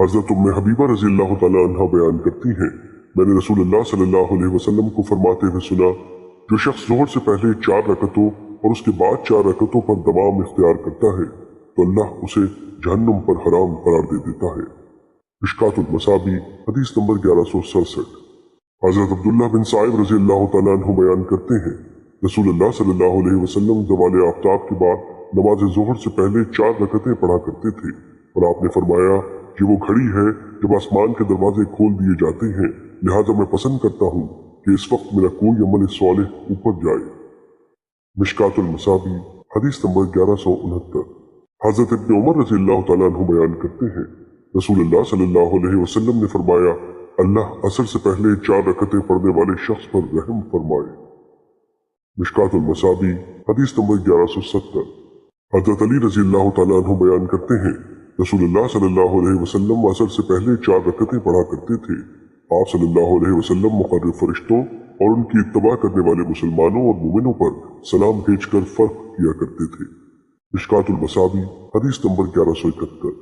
حضرت ام حبیبہ رضی اللہ تعالیٰ عنہ بیان کرتی ہیں، میں نے رسول اللہ صلی اللہ علیہ وسلم کو فرماتے ہوئے سنا، جو شخص ظہر سے پہلے 4 رکعتوں اور اس کے بعد 4 رکعتوں پر دوام اختیار کرتا ہے تو اللہ اسے جہنم پر حرام قرار دے دیتا ہے۔ مشکات المصابیح حدیث نمبر 1167۔ حضرت عبداللہ بن صائب رضی اللہ تعالیٰ عنہ بیان کرتے ہیں، رسول اللہ صلی اللہ علیہ وسلم زوال آفتاب کے بعد نماز ظہر سے پہلے 4 رکعتیں پڑھا کرتے تھے، اور آپ نے فرمایا کہ وہ گھڑی ہے جب آسمان کے دروازے کھول دیے جاتے ہیں، لہذا میں پسند کرتا ہوں کہ اس وقت میرا کوئی عمل صالح اوپر جائے۔ مشکات المصابیح حدیث نمبر 1169۔ حضرت ابن عمر رضی اللہ تعالیٰ عنہ بیان کرتے ہیں، رسول اللہ صلی اللہ علیہ وسلم نے فرمایا، اللہ عصر سے پہلے 4 رکعتیں پڑھنے والے شخص پر رحم فرمائے۔ مشکات المصابیح حدیث نمبر 1170۔ حضرت علی رضی اللہ تعالیٰ عنہ بیان کرتے ہیں، رسول اللہ صلی اللہ علیہ وسلم عصر سے پہلے 4 رکعتیں پڑھا کرتے تھے۔ آپ صلی اللہ علیہ وسلم مقرر فرشتوں اور ان کی اتباع کرنے والے مسلمانوں اور مومنوں پر سلام بھیج کر فرق کیا کرتے تھے۔ مشکات المصابیح حدیث نمبر 1171۔